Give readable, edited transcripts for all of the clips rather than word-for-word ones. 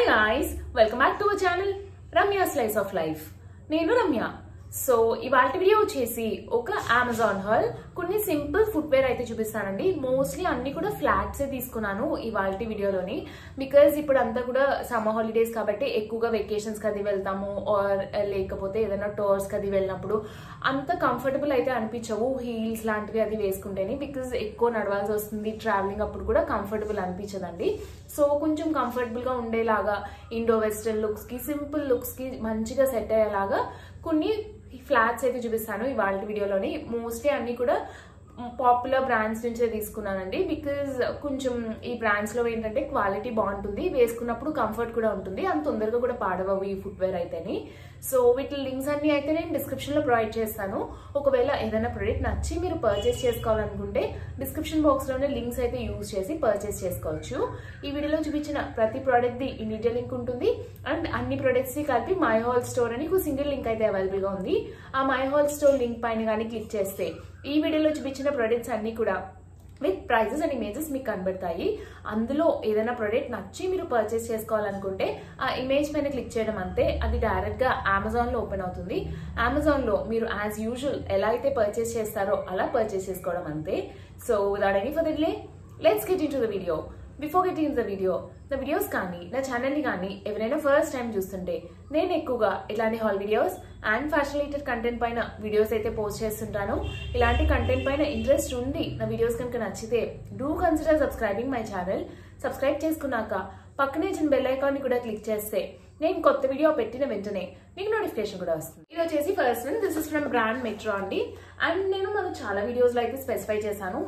guys, welcome back to our channel Ramya Slice of Life. నేను Ramya. So ఇవాల్టి video వచ్చేసి ఒక అమెజాన్ హాల్ కొన్ని సింపుల్ ఫుట్వేర్ అయితే చూపిస్తానండి. మోస్ట్లీ అన్ని కూడా ఫ్లాట్స్ తీసుకున్నాను ఇవాల్టి వీడియోలోని. బికాజ్ ఇప్పుడు అంతా కూడా సమ్మర్ హాలిడేస్ కాబట్టి ఎక్కువగా వెకేషన్స్ కది వెళ్తాము ఆర్ లేకపోతే ఏదైనా టూర్స్ కది వెళ్ళినప్పుడు అంత కంఫర్టబుల్ అయితే అనిపించవు హీల్స్ లాంటివి అది వేసుకుంటేనే. బికాజ్ ఎక్కువ నడవాల్సి వస్తుంది, ట్రావెలింగ్ అప్పుడు కూడా కంఫర్టబుల్ అనిపించదండి. సో కొంచెం కంఫర్టబుల్ గా ఉండేలాగా ఇండో వెస్టర్న్ లుక్స్ కి సింపుల్ లుక్స్ కి మంచిగా సెట్ అయ్యేలాగా కొన్ని ఫ్లాట్స్ అయితే చూపిస్తాను ఇవాళ వీడియోలోని. మోస్ట్లీ అన్ని కూడా పాపులర్ బ్రాండ్స్ నుంచే తీసుకున్నానండి. బికాజ్ కొంచెం ఈ బ్రాండ్స్ లో ఏంటంటే క్వాలిటీ బాగుంటుంది, వేసుకున్నప్పుడు కంఫర్ట్ కూడా ఉంటుంది, అంత తొందరగా కూడా పాడవవు ఈ ఫుట్వేర్ అయితేని. సో వీటి లింక్స్ అన్ని అయితే నేను డిస్క్రిప్షన్ లో ప్రొవైడ్ చేస్తాను. ఒకవేళ ఏదైనా ప్రొడక్ట్ నచ్చి మీరు పర్చేస్ చేసుకోవాలనుకుంటే డిస్క్రిప్షన్ బాక్స్ లోనే లింక్స్ అయితే యూజ్ చేసి పర్చేస్ చేసుకోవచ్చు. ఈ వీడియోలో చూపించిన ప్రతి ప్రోడక్ట్ ది ఇమీడియట్ లింక్ ఉంటుంది. అండ్ అన్ని ప్రొడక్ట్స్ ని కలిపి మై హాల్ స్టోర్ అని ఒక సింగిల్ లింక్ అయితే అవైలబుల్ గా ఉంది. ఆ మై హాల్ స్టోర్ లింక్ పైన కానీ క్లిక్ చేస్తే ఈ వీడియోలో చూపించిన ప్రొడక్ట్స్ అన్ని కూడా విత్ ప్రైజెస్ అండ్ ఇమేజెస్ మీకు కనబడతాయి. అందులో ఏదైనా ప్రోడక్ట్ నచ్చి మీరు పర్చేస్ చేసుకోవాలనుకుంటే ఆ ఇమేజ్ పైన క్లిక్ చేయడం అంతే, అది డైరెక్ట్ గా అమెజాన్ లో ఓపెన్ అవుతుంది. అమెజాన్ లో మీరు యాజ్ యూజువల్ ఎలా అయితే పర్చేస్ చేస్తారో అలా పర్చేస్ చేసుకోవడం అంతే. So without any further delay let's get into the video. Before getting in the videos కానీ నా ఛానల్ని కానీ ఎవరైనా ఫస్ట్ టైం చూస్తుంటే నేను ఎక్కువగా ఇలాంటి hall videos and fashion related content పైన వీడియోస్ అయితే పోస్ట్ చేస్తుంటాను. ఇలాంటి కంటెంట్ పైన ఇంట్రెస్ట్ ఉండి నా వీడియోస్ కనుక నచ్చితే do consider subscribing my channel. Subscribe చేసుకున్నాక పక్కనే చిన్న బెల్ ఐకాన్ ని కూడా క్లిక్ చేస్తే నేను కొత్త వీడియో పెట్టిన వెంటనే మీకు నోటిఫికేషన్ కూడా వస్తుంది. ఇది వచ్చేసి first one, this is from brand metro అండి. అండ్ నేను మనం చాలా వీడియోస్ లో అయితే స్పెసిఫై చేశాను.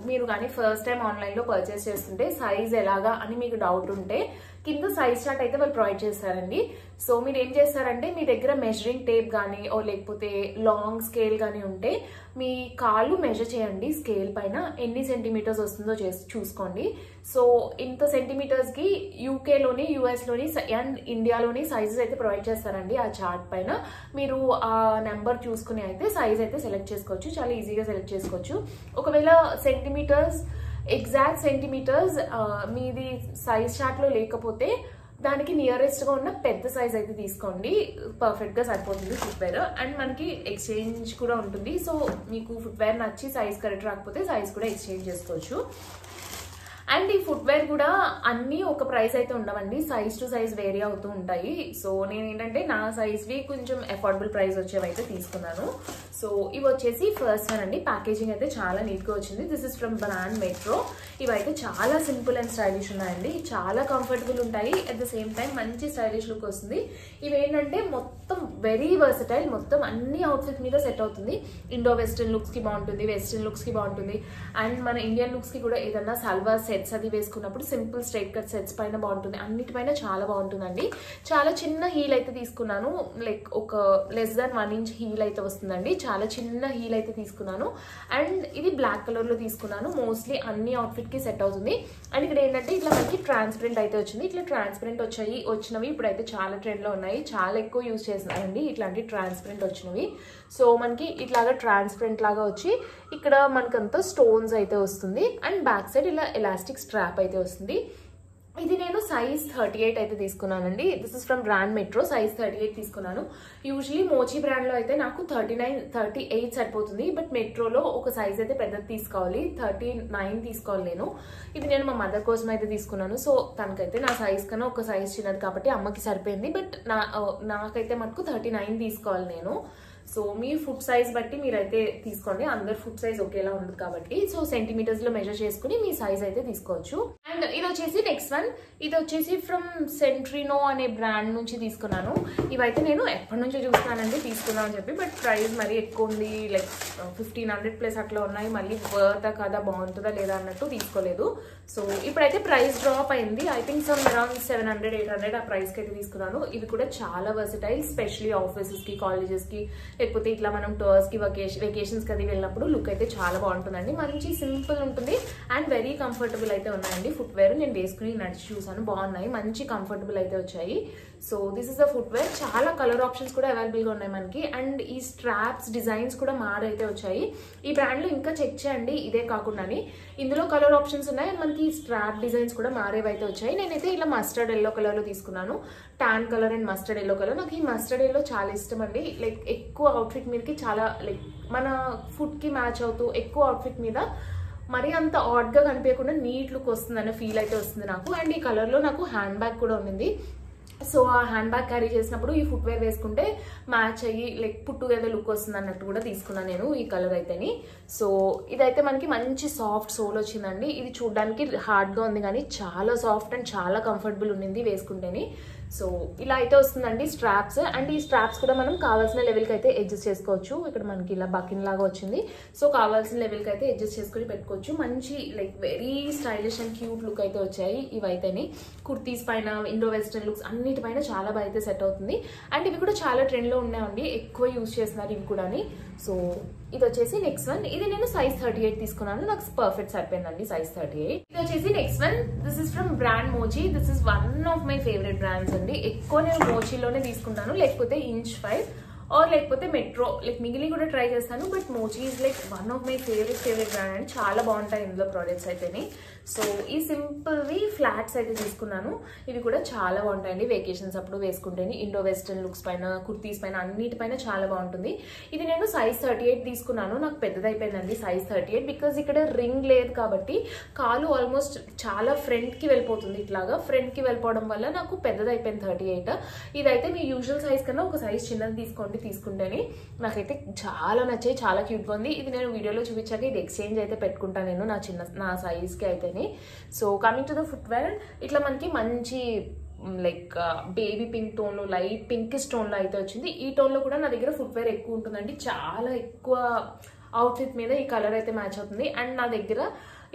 మీరు కానీ ఫస్ట్ టైం ఆన్లైన్ లో పర్చేస్ చేస్తుంటే సైజ్ ఎలాగా అని మీకు డౌట్ ఉంటే కింద సైజ్ చార్ట్ అయితే వాళ్ళు ప్రొవైడ్ చేస్తారండి. సో మీరు ఏం చేస్తారంటే మీ దగ్గర మెజరింగ్ టేప్ కానీ ఓ లేకపోతే లాంగ్ స్కేల్ కానీ ఉంటే మీ కాళ్ళు మెజర్ చేయండి. స్కేల్ పైన ఎన్ని సెంటీమీటర్స్ వస్తుందో చూసుకోండి. సో ఇంత సెంటీమీటర్స్ కి యూకేలోని యుఎస్లోని అండ్ ఇండియాలోని సైజెస్ అయితే ప్రొవైడ్ చేస్తారండి. ఆ చార్ట్ పైన మీరు ఆ నెంబర్ చూసుకుని అయితే సైజ్ అయితే సెలెక్ట్ చేసుకోవచ్చు, చాలా ఈజీగా సెలెక్ట్ చేసుకోవచ్చు. ఒకవేళ సెంటీమీటర్స్ ఎగ్జాక్ట్ సెంటీమీటర్స్ మీది సైజ్ చార్ట్ లో లేకపోతే దానికి నియరెస్ట్ గా ఉన్న పెద్ద సైజ్ అయితే తీసుకోండి, పర్ఫెక్ట్ గా సరిపోతుంది ఫుట్వేర్. అండ్ మనకి ఎక్స్చేంజ్ కూడా ఉంటుంది. సో మీకు ఫుట్వేర్ నచ్చి సైజ్ కరెక్ట్ రాకపోతే సైజ్ కూడా ఎక్స్చేంజ్ చేసుకోవచ్చు. అండ్ ఈ ఫుట్వేర్ కూడా అన్ని ఒక ప్రైస్ అయితే ఉండవండి, సైజ్ టు సైజ్ వేరీ అవుతూ ఉంటాయి. సో నేను ఏంటంటే నా సైజ్వి కొంచెం అఫోర్డబుల్ ప్రైస్ వచ్చేవి అయితే తీసుకున్నాను. సో ఇవి వచ్చేసి ఫస్ట్ వన్ అండి. ప్యాకేజింగ్ అయితే చాలా నీట్ గా వచ్చింది. This is from brand metro. ఇవైతే చాలా సింపుల్ అండ్ స్టైలిష్ ఉన్నాయండి, చాలా కంఫర్టబుల్ ఉంటాయి, అట్ ద సేమ్ టైం మంచి స్టైలిష్ లుక్ వస్తుంది. ఇవి ఏంటంటే మొత్తం వెరీ వర్సటైల్, మొత్తం అన్ని అవుట్ఫిట్ మీద సెట్ అవుతుంది. ఇండో వెస్టర్న్ లుక్స్ కి బాగుంటుంది, వెస్టర్న్ లుక్స్ కి బాగుంటుంది, అండ్ మన ఇండియన్ లుక్స్ కి కూడా ఏదన్నా సల్వార్ సెట్స్ అది వేసుకున్నప్పుడు సింపుల్ స్ట్రైట్ కట్ సెట్స్ పైన బాగుంటుంది, అన్నిటిపైన చాలా బాగుంటుందండి. చాలా చిన్న హీల్ అయితే తీసుకున్నాను, లైక్ ఒక లెస్ దాన్ 1 ఇంచ్ హీల్ అయితే వస్తుందండి. చాలా చిన్న హీల్ అయితే తీసుకున్నాను. అండ్ ఇది బ్లాక్ కలర్ లో తీసుకున్నాను. మోస్ట్లీ అన్ని అవుట్ఫిట్ కి సెట్ అవుతుంది. అండ్ ఇక్కడ ఏంటంటే ఇట్లా మనకి ట్రాన్స్పరెంట్ అయితే వచ్చింది. ఇట్లా ట్రాన్స్పరెంట్ వచ్చినవి ఇప్పుడైతే చాలా ట్రెండ్ లో ఉన్నాయి, చాలా ఎక్కువ యూజ్ చేస్తున్నారండి ఇట్లాంటి ట్రాన్స్పరెంట్ వచ్చినవి. సో మనకి ఇట్లాగా ట్రాన్స్పరెంట్ లాగా వచ్చి ఇక్కడ మనకంతా స్టోన్స్ అయితే వస్తుంది. అండ్ బ్యాక్ సైడ్ ఇలా ఎలాస్టిక్ స్ట్రాప్ అయితే వస్తుంది. ఇది నేను సైజ్ 38 అయితే తీసుకున్నానండి. This is from brand metro. Size 38 తీసుకున్నాను. యూజువలీ మోచి బ్రాండ్ లో అయితే నాకు 38 సరిపోతుంది, బట్ మెట్రోలో ఒక సైజ్ అయితే పెద్దది తీసుకోవాలి, 39 తీసుకోవాలి నేను. ఇది నేను మా మదర్ కోసం అయితే తీసుకున్నాను. సో తనకైతే నా సైజ్ కన్నా ఒక సైజ్ చిన్నది కాబట్టి అమ్మకి సరిపోయింది, బట్ నాకైతే మటుకు 39 తీసుకోవాలి నేను. సో మీ ఫుడ్ సైజ్ బట్టి మీరైతే తీసుకోండి, అందరు ఫుడ్ సైజ్ ఒకేలా ఉండదు కాబట్టి. సో సెంటీమీటర్స్ లో మెజర్ చేసుకుని మీ సైజ్ అయితే తీసుకోవచ్చు. అండ్ ఇది వచ్చేసి నెక్స్ట్ వన్. ఇది వచ్చేసి ఫ్రమ్ సెంట్రినో అనే బ్రాండ్ నుంచి తీసుకున్నాను. ఇవైతే నేను ఎప్పటి నుంచో చూస్తున్నానండి తీసుకున్నాను అని చెప్పి, బట్ ప్రైస్ మరీ ఎక్కువ ఉంది, లైక్ 1500+ అట్లా ఉన్నాయి. మళ్ళీ వర్త్ కదా, బాగుంటుందా లేదా అన్నట్టు తీసుకోలేదు. సో ఇప్పుడైతే ప్రైస్ డ్రాప్ అయింది. ఐ థింక్ సమ్ అరౌండ్ 700-800 ఆ ప్రైస్ కి అయితే తీసుకున్నాను. ఇవి కూడా చాలా వర్సటైల్, స్పెషల్లీ ఆఫీసెస్ కి, కాలేజెస్ కి, లేకపోతే ఇట్లా మనం టూర్స్కి వెకేషన్స్కి అది వెళ్ళినప్పుడు లుక్ అయితే చాలా బాగుంటుందండి. మంచి సింపుల్ ఉంటుంది అండ్ వెరీ కంఫర్టబుల్ అయితే ఉన్నాయండి ఫుట్వేర్. నేను వేసుకుని నడిచి చూసాను, బాగున్నాయి, మంచి కంఫర్టబుల్ అయితే వచ్చాయి. So this is the footwear. చాలా కలర్ ఆప్షన్స్ కూడా అవైలబుల్గా ఉన్నాయి మనకి. అండ్ ఈ స్ట్రాప్స్ డిజైన్స్ కూడా మారైతే వచ్చాయి. ఈ బ్రాండ్లో ఇంకా చెక్ చేయండి, ఇదే కాకుండాని ఇందులో కలర్ ఆప్షన్స్ ఉన్నాయి. మనకి స్ట్రాప్ డిజైన్స్ కూడా మారేవైతే వచ్చాయి. నేనైతే ఇలా మస్టర్డ్ ఎల్లో కలర్లో తీసుకున్నాను, tan colour and mustard yellow colour. నాకు ఈ మస్టర్డ్ ఎల్లో చాలా ఇష్టం అండి. లైక్ ఎక్కువ అవుట్ఫిట్ మీదకి చాలా లైక్ మన ఫుడ్కి మ్యాచ్ అవుతూ ఎక్కువ అవుట్ఫిట్ మీద మరి అంత ఆడ్గా కనిపించకుండా నీట్ లుక్ వస్తుంది అనే ఫీల్ అయితే వస్తుంది నాకు. అండ్ ఈ కలర్లో నాకు హ్యాండ్ బ్యాగ్ కూడా ఉంది. సో ఆ హ్యాండ్ బ్యాగ్ క్యారీ చేసినప్పుడు ఈ ఫుట్వేర్ వేసుకుంటే మ్యాచ్ అయ్యి లైక్ పుట్ టుగెదర్ లుక్ వస్తుంది అన్నట్టు కూడా తీసుకున్నాను నేను ఈ కలర్ అయితేని. సో ఇదైతే మనకి మంచి సాఫ్ట్ సోల్ వచ్చిందండి. ఇది చూడడానికి హార్డ్గా ఉంది కానీ చాలా సాఫ్ట్ అండ్ చాలా కంఫర్టబుల్ ఉండింది వేసుకుంటేని. సో ఇలా అయితే వస్తుందండి స్ట్రాప్స్. అండ్ ఈ స్ట్రాప్స్ కూడా మనం కావాల్సిన లెవెల్కి అయితే అడ్జస్ట్ చేసుకోవచ్చు. ఇక్కడ మనకి ఇలా బకిన్ లాగా వచ్చింది. సో కావాల్సిన లెవెల్కి అయితే అడ్జస్ట్ చేసుకుని పెట్టుకోవచ్చు. మంచి like very stylish and cute look అయితే వచ్చాయి ఇవైతేని. కుర్తీస్ పైన, ఇండో వెస్టర్న్ లుక్స్ అన్నిటిపైన చాలా బాగా అయితే సెట్ అవుతుంది. అండ్ ఇవి కూడా చాలా ట్రెండ్లో ఉన్నాయండి, ఎక్కువ యూజ్ చేస్తున్నారు ఇవి కూడా. సో ఇది వచ్చేసి నెక్స్ట్ వన్. ఇది నేను సైజ్ 38 తీసుకున్నాను, నాకు పర్ఫెక్ట్ సరిపోయిందండి సైజ్ 38. ఇది వచ్చేసి next one. This is from brand Mochi. This is one of my favourite brands అండి. ఎక్కువ నేను మోచిలోనే తీసుకుంటాను, లేకపోతే ఇంచ్ 5 ఆర్ లేకపోతే మెట్రో. లైక్ మిగిలి కూడా ట్రై చేస్తాను, but Mochi is like one of my favourite brand అండి. చాలా బాగుంటాయి ఇందులో ప్రోడక్ట్స్ అయితేనే. సో ఈ సింపుల్వి ఫ్లాట్స్ అయితే తీసుకున్నాను. ఇవి కూడా చాలా బాగుంటాయండి వెకేషన్స్ అప్పుడు వేసుకుంటేనే. ఇండో వెస్టర్న్ లుక్స్ పైన, కుర్తీస్ పైన అన్నిటిపైన చాలా బాగుంటుంది. ఇది నేను సైజ్ 38 తీసుకున్నాను. నాకు పెద్దదైపోయిందండి సైజ్ 38, బికాజ్ ఇక్కడ రింగ్ లేదు కాబట్టి కాలు ఆల్మోస్ట్ చాలా ఫ్రంట్కి వెళ్ళిపోతుంది. ఇట్లాగా ఫ్రంట్కి వెళ్ళిపోవడం వల్ల నాకు పెద్దదైపోయింది 38. ఇదైతే మీ యూజువల్ సైజ్ కన్నా ఒక సైజ్ చిన్నది తీసుకుంటేనే. నాకైతే చాలా నచ్చాయి, చాలా క్యూట్గా ఉంది. ఇది నేను వీడియోలో చూపించాక ఇది ఎక్స్చేంజ్ అయితే పెట్టుకుంటాను నేను నా సైజ్కి అయితే. So coming to the footwear, ఇట్లా మనకి మంచి లైక్ బేబీ పింక్ టోన్లో, లైట్ పింక్ టోన్లో అయితే వచ్చింది. ఈ టోన్లో కూడా నా దగ్గర ఫుట్వేర్ ఎక్కువ ఉంటుందండి. చాలా ఎక్కువ అవుట్ఫిట్ మీద ఈ కలర్ అయితే మ్యాచ్ అవుతుంది. అండ్ నా దగ్గర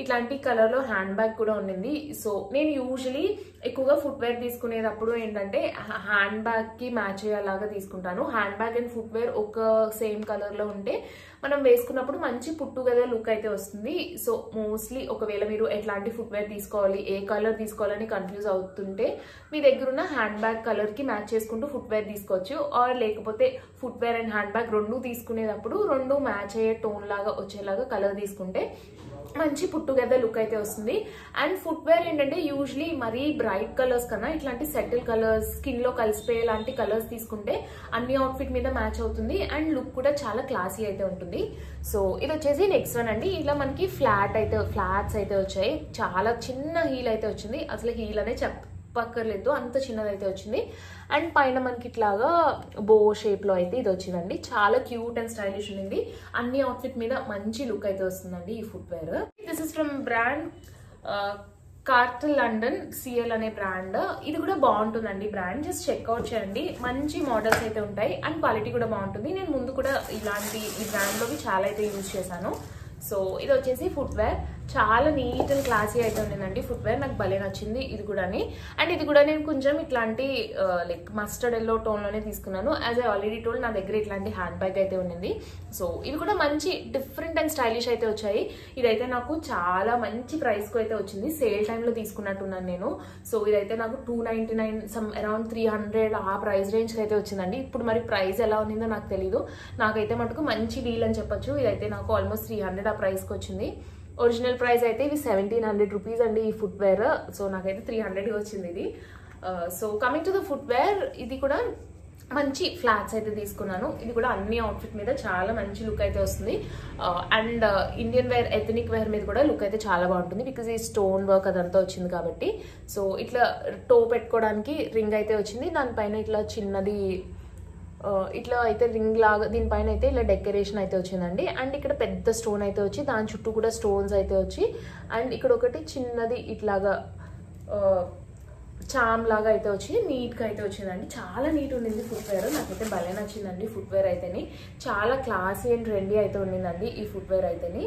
ఇట్లాంటి కలర్లో హ్యాండ్ బ్యాగ్ కూడా ఉండింది. సో నేను యూజువలీ ఎక్కువగా ఫుట్వేర్ తీసుకునేటప్పుడు ఏంటంటే హ్యాండ్ బ్యాగ్కి మ్యాచ్ అయ్యేలాగా తీసుకుంటాను. హ్యాండ్ బ్యాగ్ అండ్ ఫుట్వేర్ ఒక సేమ్ కలర్లో ఉంటే మనం వేసుకున్నప్పుడు మంచి పుట్ టుగెదర్ లుక్ అయితే వస్తుంది. సో మోస్ట్లీ ఒకవేళ మీరు ఎట్లాంటి ఫుట్వేర్ తీసుకోవాలి, ఏ కలర్ తీసుకోవాలని కన్ఫ్యూజ్ అవుతుంటే మీ దగ్గర ఉన్న హ్యాండ్ బ్యాగ్ కలర్కి మ్యాచ్ చేసుకుంటూ ఫుట్వేర్ తీసుకోవచ్చు. ఆర్ లేకపోతే ఫుట్వేర్ అండ్ హ్యాండ్ బ్యాగ్ రెండు తీసుకునేటప్పుడు రెండు మ్యాచ్ అయ్యే టోన్ లాగా వచ్చేలాగా కలర్ తీసుకుంటే మంచి పుట్ టుగెదర్ లుక్ అయితే వస్తుంది. అండ్ ఫుట్వేర్ ఏంటంటే యూజువలీ మరీ బ్రైట్ కలర్స్ కన్నా ఇట్లాంటి సెటిల్ కలర్స్, స్కిన్ లో కలిసిపోయే లాంటి కలర్స్ తీసుకుంటే అన్ని అవుట్ఫిట్ మీద మ్యాచ్ అవుతుంది అండ్ లుక్ కూడా చాలా క్లాసీ అయితే ఉంటుంది. సో ఇది వచ్చేసి నెక్స్ట్ వన్ అండి. ఇలా మనకి ఫ్లాట్స్ అయితే వచ్చాయి. చాలా చిన్న హీల్ అయితే వచ్చింది, అసలు హీల్ అనే చెప్పక్కర్లేదు, అంత చిన్నదైతే వచ్చింది. అండ్ పైన మనకి ఇట్లాగా బో షేప్ లో అయితే ఇది వచ్చిందండి. చాలా క్యూట్ అండ్ స్టైలిష్ ఉంది. అన్ని అవుట్ఫిట్ మీద మంచి లుక్ అయితే వస్తుందండి ఈ footwear. This is from brand Carlton London CL అనే బ్రాండ్. ఇది కూడా బాగుంటుందండి బ్రాండ్, జస్ట్ చెక్అవుట్ చేయండి. మంచి మోడల్స్ అయితే ఉంటాయి అండ్ క్వాలిటీ కూడా బాగుంటుంది. నేను ముందు కూడా ఈ బ్రాండ్లోవి చాలా అయితే యూజ్ చేశాను. సో ఇది వచ్చేసి ఫుట్వేర్, చాలా నీట్ అండ్ క్లాసీ అయితే ఉండిందండి ఫుట్వేర్. నాకు భలే నచ్చింది ఇది కూడా. అండ్ ఇది కూడా నేను కొంచెం ఇట్లాంటి లైక్ మస్టర్డ్ ఎల్లో టోన్లోనే తీసుకున్నాను. యాజ్ ఐ ఆల్రెడీ టోల్డ్ నా దగ్గర ఇట్లాంటి హ్యాండ్ బ్యాగ్ అయితే ఉండింది. సో ఇవి కూడా మంచి డిఫరెంట్ అండ్ స్టైలిష్ అయితే వచ్చాయి. ఇదైతే నాకు చాలా మంచి ప్రైస్కి అయితే వచ్చింది, సేల్ టైంలో తీసుకున్నట్టున్నాను నేను. సో ఇదైతే నాకు 299 సమ్ అరౌండ్ 300 ఆ ప్రైస్ రేంజ్కి అయితే వచ్చిందండి. ఇప్పుడు మరి ప్రైస్ ఎలా ఉండిందో నాకు తెలీదు. నాకైతే మటుకు మంచి డీల్ అని చెప్పొచ్చు. ఇదైతే నాకు ఆల్మోస్ట్ 300 ఆ ప్రైస్కి వచ్చింది. ఒరిజినల్ ప్రైస్ అయితే ఇవి 1700 రూపీస్ అండి ఈ ఫుట్వేర్. సో నాకైతే 300 వచ్చింది ఇది. So coming to the footwear, ఇది కూడా మంచి ఫ్లాట్స్ అయితే తీసుకున్నాను. ఇది కూడా అన్ని అవుట్ఫిట్ మీద చాలా మంచి లుక్ అయితే వస్తుంది. And Indian wear, ethnic wear మీద కూడా లుక్ అయితే చాలా బాగుంటుంది, బికాజ్ ఈ స్టోన్ వర్క్ అదంతా వచ్చింది కాబట్టి. సో ఇట్లా టో పెట్టుకోవడానికి రింగ్ అయితే వచ్చింది, దానిపైన ఇట్లా చిన్నది ఇట్లా అయితే రింగ్ లాగా దీనిపైన అయితే ఇలా డెకరేషన్ అయితే వచ్చిందండి. అండ్ ఇక్కడ పెద్ద స్టోన్ అయితే వచ్చి దాని చుట్టూ కూడా స్టోన్స్ అయితే వచ్చి, అండ్ ఇక్కడ ఒకటి చిన్నది ఇట్లాగా చామ్ లాగా అయితే వచ్చి నీట్గా అయితే వచ్చిందండి. చాలా నీట్ ఉండింది ఫుట్వేర్, నాకైతే భలే నచ్చిందండి ఫుట్వేర్ అయితేని. చాలా క్లాసీ అండ్ ట్రెండీ అయితే ఉండిందండి ఈ ఫుట్వేర్ అయితేని.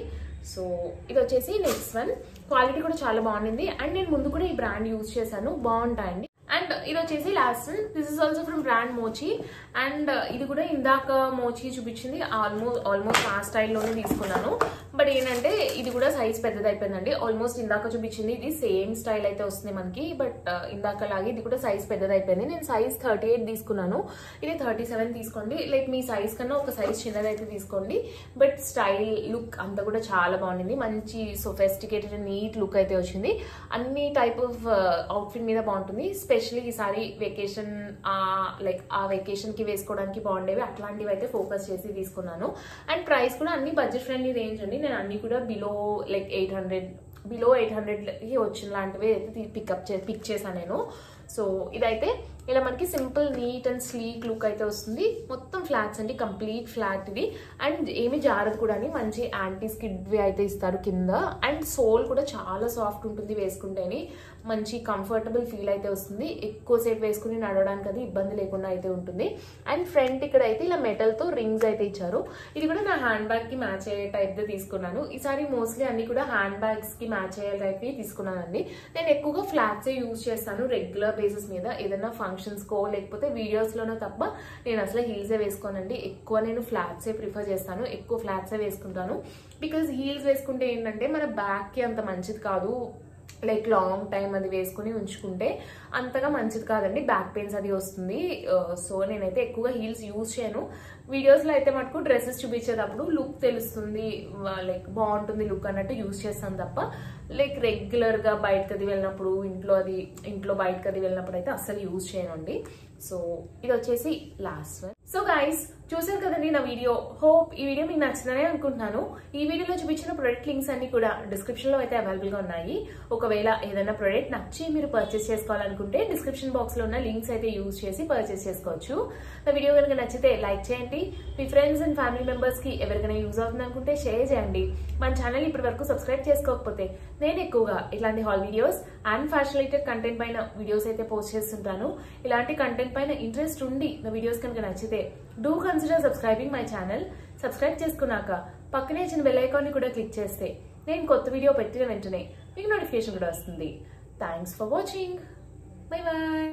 సో ఇది వచ్చేసి నెక్స్ట్ వన్. క్వాలిటీ కూడా చాలా బాగుండింది. అండ్ నేను ముందు కూడా ఈ బ్రాండ్ యూజ్ చేశాను, బాగుంటాయండి. అండ్ ఇది వచ్చేసి last. This is also from brand Mochi. And ఇది కూడా ఇందాక మోచి చూపించింది ఆల్మోస్ట్ ఆ స్టైల్లోనే తీసుకున్నాను. బట్ ఏంటంటే ఇది కూడా సైజ్ పెద్దది అయిపోయిందండి. ఆల్మోస్ట్ ఇందాక చూపించింది ఇది సేమ్ స్టైల్ అయితే వస్తుంది మనకి. బట్ ఇందాక లాగే ఇది కూడా సైజ్ పెద్దది అయిపోయింది. నేను సైజ్ 38 తీసుకున్నాను. ఇది 37 తీసుకోండి. లైక్ మీ సైజ్ కన్నా ఒక సైజ్ చిన్నది అయితే తీసుకోండి. బట్ స్టైల్ లుక్ అంతా కూడా చాలా బాగుంది. మంచి సొఫెస్టికేటెడ్ నీట్ లుక్ అయితే వచ్చింది. అన్ని టైప్ ఆఫ్ అవుట్ఫిట్ మీద బాగుంటుంది. స్పెషల్లీ ఈసారి వెకేషన్ లైక్ ఆ వెకేషన్ కి వేసుకోవడానికి బాగుండేవి అట్లాంటివి అయితే ఫోకస్ చేసి తీసుకున్నాను. అండ్ ప్రైస్ కూడా అన్ని బడ్జెట్ ఫ్రెండ్లీ రేంజ్ అండి. నేను అన్ని కూడా బిలో 800 వచ్చిన లాంటివి అయితే పిక్ చేశాను నేను. సో ఇదైతే ఇలా మనకి simple neat and sleek look అయితే వస్తుంది. మొత్తం ఫ్లాట్స్ అండి, కంప్లీట్ ఫ్లాట్ ఇది. అండ్ ఏమి జారదు కూడా అని మంచి యాంటీ స్కిడ్ అయితే ఇస్తారు కింద. అండ్ సోల్ కూడా చాలా సాఫ్ట్ ఉంటుంది వేసుకుంటేనే. మంచి కంఫర్టబుల్ ఫీల్ అయితే వస్తుంది. ఎక్కువసేపు వేసుకుని నడవడానికి అది ఇబ్బంది లేకుండా అయితే ఉంటుంది. అండ్ ఫ్రంట్ ఇక్కడ అయితే ఇలా మెటల్ తో రింగ్స్ అయితే ఇచ్చారు. ఇది కూడా నా హ్యాండ్ బ్యాగ్ కి మ్యాచ్ అయ్యే టైప్ దే తీసుకున్నాను. ఈసారి మోస్ట్లీ అన్ని కూడా హ్యాండ్ బ్యాగ్స్ కి మ్యాచ్ అయ్యే టైప్ తీసుకున్నానండి. నేను ఎక్కువగా ఫ్లాట్స్ యూజ్ చేస్తాను రెగ్యులర్ బేసిస్ మీద. ఏదైనా ఫంక్షన్స్ కో లేకపోతే వీడియోస్ లోనో తప్ప నేను అసలు హీల్సే వేసుకోనండి. ఎక్కువ నేను ఫ్లాట్సే ప్రిఫర్ చేస్తాను. ఎక్కువ ఫ్లాట్సే వేసుకుంటాను. బికాజ్ హీల్స్ వేసుకుంటే ఏంటంటే మన బ్యాక్ కి అంత మంచిది కాదు. లైక్ లాంగ్ టైం అది వేసుకుని ఉంచుకుంటే అంతగా మంచిది కాదండి. బ్యాక్ పెయిన్స్ అది వస్తుంది. సో నేనైతే ఎక్కువగా హీల్స్ యూజ్ చేయను. వీడియోస్ లో అయితే మటుకు డ్రెస్సెస్ చూపించేటప్పుడు లుక్ తెలుస్తుంది, లైక్ బాగుంటుంది లుక్ అన్నట్టు యూజ్ చేస్తాను తప్ప లైక్ రెగ్యులర్ గా బయటకు అది వెళ్ళినప్పుడు ఇంట్లో బయటకు అది వెళ్ళినప్పుడు అయితే అస్సలు యూజ్ చేయనండి. సో ఇది వచ్చేసి లాస్ట్ వన్. సో గైస్ చూసారు కదండి నా వీడియో. హోప్ ఈ వీడియో మీకు నచ్చిందనే అనుకుంటున్నాను. ఈ వీడియోలో చూపించిన ప్రొడక్ట్ లింక్స్ అన్ని కూడా డిస్క్రిప్షన్ లో అయితే అవైలబుల్ గా ఉన్నాయి. ఒకవేళ ఏదైనా ప్రొడక్ట్ నచ్చి మీరు పర్చేస్ చేసుకోవాలనుకుంటే డిస్క్రిప్షన్ బాక్స్ లో ఉన్న లింక్స్ అయితే యూజ్ చేసి పర్చేస్ చేసుకోవచ్చు. నా వీడియో కనుక నచ్చితే లైక్ చేయండి. మీ ఫ్రెండ్స్ అండ్ ఫ్యామిలీ మెంబర్స్ కి ఎవరికైనా యూజ్ అవుతుంది అనుకుంటే షేర్ చేయండి. మన ఛానల్ ఇప్పటి వరకు సబ్స్క్రైబ్ చేసుకోకపోతే నేను ఎక్కువగా ఇట్లాంటి hall videos and fashion related content పైన వీడియోస్ అయితే పోస్ట్ చేస్తుంటాను. ఇలాంటి కంటెంట్ పైన ఇంట్రెస్ట్ ఉండి నా వీడియోస్ కనుక నచ్చితే do consider subscribing my channel. Subscribe చేసుకున్నాక పక్కనే చిన్న బెల్ ఐకాన్ ని కూడా క్లిక్ చేస్తే నేను కొత్త వీడియో పెట్టిన వెంటనే మీకు నోటిఫికేషన్ కూడా వస్తుంది. Thanks for watching. By by.